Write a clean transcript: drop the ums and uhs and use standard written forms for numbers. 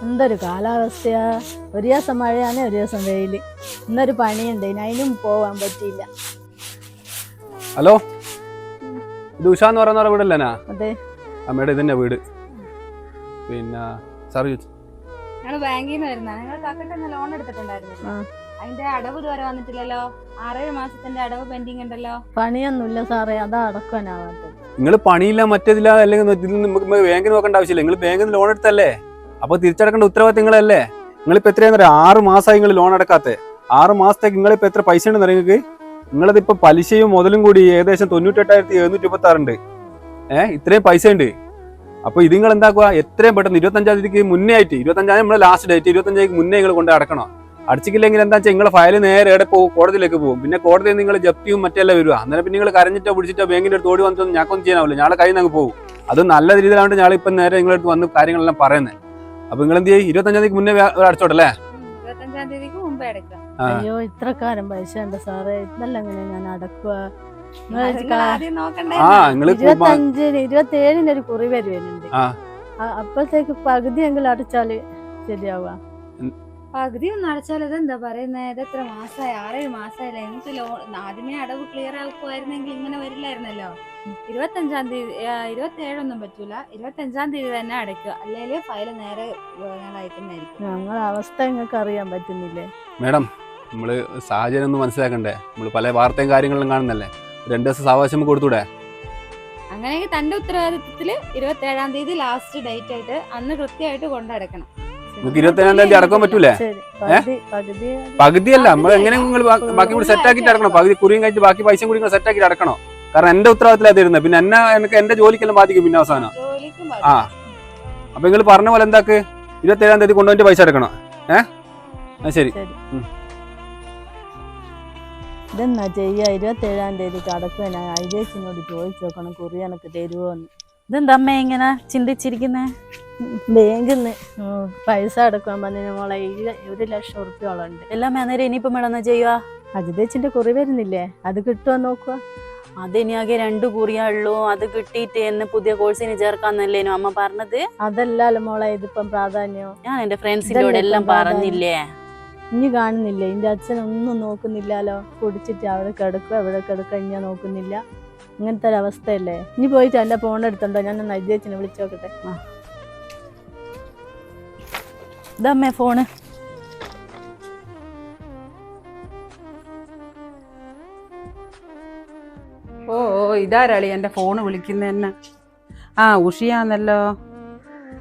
എന്തൊരു കാലാവസ്ഥയാ, ഒരു ദിവസം മഴയാണ് ഒരു ദിവസം വെയില്. ഇന്നൊരു പണിയുണ്ട്, അതിനും പോവാൻ പറ്റിയില്ല. ഹലോ, ഇത് ഉഷ എന്ന് പറയുന്ന വീടല്ലേനാ? അതെ, അമ്മയുടെ ഇതന്നെ വീട്. പിന്നെ സാർ ചോദിച്ചു, ഞങ്ങള് ബാങ്കിൽ നിന്ന് വരുന്ന നിങ്ങൾ കാക്കട്ടെ ലോൺ എടുത്തിട്ടുണ്ടായിരുന്നു. അതിന്റെ അടവ് ഇതുവരെ വന്നിട്ടില്ലല്ലോ. 6-7 മാസത്തിന്റെ അടവ് പെൻഡിങ് ഉണ്ടല്ലോ. പണിയൊന്നുമില്ല സാറേ, അതാ അടക്കാനാവാത്തത്. നിങ്ങൾ പണിയില്ല മറ്റേതില്ല അല്ലെങ്കിൽ ബാങ്കിൽ നോക്കേണ്ട ആവശ്യമില്ല. നിങ്ങൾ ബാങ്കിൽ നിന്ന് ലോൺ എടുത്തല്ലേ, അപ്പൊ തിരിച്ചടക്കേണ്ട ഉത്തരവാദിത്തം നിങ്ങളല്ലേ. നിങ്ങളിപ്പോ എത്രയാന്ന് പറയാം, 6 മാസമായി നിങ്ങൾ ലോൺ അടക്കാത്ത. 6 മാസത്തേക്ക് നിങ്ങളിപ്പോ എത്ര പൈസ ഉണ്ടെന്ന് നിങ്ങൾക്ക്? നിങ്ങളതിപ്പോ പലിശയും മുതലും കൂടി ഏകദേശം 98,726 ഉണ്ട്. ഇത്രയും പൈസ ഉണ്ട്. അപ്പൊ ഇത് നിങ്ങൾ എന്താക്കുക, എത്രയും പെട്ടെന്ന് 25-ാം തീയതിക്ക് മുന്നേ ആയിട്ട്, 25-ാം നമ്മളെ ലാസ്റ്റ് ഡേറ്റ്, 25-ാം മുന്നേ നിങ്ങൾ കൊണ്ട് അടക്കണം. അടച്ചില്ലെങ്കിൽ എന്താ വെച്ചാൽ നിങ്ങളെ ഫയൽ നേരെ എവിടെ പോകും, കോടതിയിലേക്ക് പോകും. പിന്നെ കോടതിയിൽ നിങ്ങൾ ജപ്തിയും മറ്റെല്ലാം വരിക. അന്നേരം പിന്നെ നിങ്ങൾ കരഞ്ഞിട്ടോ പിടിച്ചിട്ടോ ബാങ്കിന്റെ അടുത്ത് ഓടി വന്നിട്ടൊന്നും ഞങ്ങൾക്കൊന്നും ചെയ്യാനാവില്ല. ഞങ്ങളെ കയ്യിൽ നിന്ന് പോകും. അത് നല്ല രീതിയിലാണ് ഞങ്ങൾ ഇപ്പം നേരെ നിങ്ങളുടെ അടുത്ത് വന്ന് കാര്യങ്ങളെല്ലാം പറയുന്നത്. അപ്പൊ നിങ്ങൾ എന്ത് ചെയ്യും, 25-ാം തീയതിക്ക് മുന്നേ അടച്ചോട്ടല്ലേ? 25-ാം തീയതിക്ക് മുമ്പേ അടക്കാം. അയ്യോ, ഇത്രക്കാരം പൈസ ഉണ്ട് സാറേ, ഇതല്ല എങ്ങനെ ഞാൻ അടക്കുക? 27-ന് ഒരു കുറി വരുന്നുണ്ട്. അപ്പോഴത്തേക്ക് പകുതി എങ്കിലും അടച്ചാല് ശരിയാവുക. പകുതി ഒന്നും അടച്ചാൽ ഇതെന്താ പറയുന്നത്? ഇത് എത്ര മാസമായി? 6-7 മാസമായില്ലേ. നിങ്ങൾക്ക് ലോൺ ആദ്യമേ അടവ് ക്ലിയർ ആക്കുമായിരുന്നെങ്കിൽ ഇങ്ങനെ വരില്ലായിരുന്നല്ലോ. 25-ാം തീയതി 27 പറ്റൂല, 25-ാം തീയതി തന്നെ അടയ്ക്കുക. അല്ലെങ്കിൽ ഫയൽ നേരെ ഞങ്ങൾ അയക്കുന്നതായിരിക്കും. ഞങ്ങളെ അവസ്ഥ നിങ്ങൾക്ക് അറിയാൻ പറ്റുന്നില്ലേ മേഡം? നമ്മള് സാഹചര്യം ഒന്ന് മനസ്സിലാക്കണ്ടേ? നമ്മൾ പല വാർത്തയും കാര്യങ്ങളിലും കാണുന്നല്ലേ. 2 ദിവസം സാവകാശം കൊടുത്തൂടെ? അങ്ങനെയെങ്കിൽ തന്റെ ഉത്തരവാദിത്വത്തില് 27-ാം തീയതി ലാസ്റ്റ് ഡേറ്റ് ആയിട്ട് അന്ന് കൃത്യമായിട്ട് കൊണ്ടടക്കണം. നമുക്ക് 27-ാം തീയതി അടക്കാൻ പറ്റൂലേ? പകുതിയല്ല, നമ്മൾ എങ്ങനെ നിങ്ങൾ ബാക്കി കൂടി സെറ്റ് ആക്കിയിട്ട് അടക്കണം. പകുതി കുറിയും കഴിഞ്ഞിട്ട് ബാക്കി പൈസ കൂടി നിങ്ങൾ സെറ്റ് ആക്കിയിട്ട് അടക്കണം. കാരണം എന്റെ ഉത്തരവാദിത്തത്തിലാണ് തരുന്നത്. പിന്നെ എനിക്ക് എന്റെ ജോലിക്കെല്ലാം ബാധിക്കും പിന്നെ അവസാനം. അപ്പൊ നിങ്ങൾ പറഞ്ഞ പോലെ എന്താക്ക്, 27-ാം തീയതി കൊണ്ടുപോയിട്ട് പൈസ അടക്കണം. ശരി. ഇതെന്നാ ചെയ്യാ, 27-ാം തീയതിക്ക് അടക്കുക. ഞാൻ ഐജേച്ചിനോട് ചോദിച്ചു നോക്കണം, കുറി എനക്ക് തരുമോന്ന്. ഇതെന്താ അമ്മ ഇങ്ങനെ ചിന്തിച്ചിരിക്കുന്നേ? ബാങ്കിൽ നിന്ന് പൈസ അടക്കാൻ പറഞ്ഞു മോളെ. 1,00,000 ഉറുപ്പിയോളം ഉണ്ട്. എല്ലാം അന്നേരം ഇനിയിപ്പം മേടന്ന് ചെയ്യുക. അജിതേച്ചിന്റെ കുറി വരുന്നില്ലേ, അത് കിട്ടുമോ നോക്കുക. അതിനി ആകെ 2 കുറിയേ ഉള്ളൂ. അത് കിട്ടിയിട്ട് എന്നെ പുതിയ കോഴ്സിന് ചേർക്കാന്നല്ലേനോ അമ്മ പറഞ്ഞത്? അതല്ലല്ലോ മോളെ ഇതിപ്പം പ്രാധാന്യം. ഞാൻ എന്റെ ഫ്രണ്ട്സിനോട് എല്ലാം പറഞ്ഞില്ലേ. ഇനി കാണുന്നില്ലേ, എന്റെ അച്ഛനൊന്നും നോക്കുന്നില്ലല്ലോ. കുടിച്ചിട്ട് അവിടെ കിടക്കുക ഇവിടെ കിടക്കുക, ഇനി നോക്കുന്നില്ല. ഇങ്ങനത്തെ ഒരു അവസ്ഥയല്ലേ. ഇനി പോയിട്ട് എന്റെ ഫോൺ എടുത്തുണ്ടോ, ഞാൻ അജിതേച്ചിനെ വിളിച്ചു നോക്കട്ടെ. ഇതമ്മേ ഫോണ്. ഓ ഇതാരാളി എൻ്റെ ഫോണ് വിളിക്കുന്ന തന്നെ? ഉഷിയാന്നല്ലോ.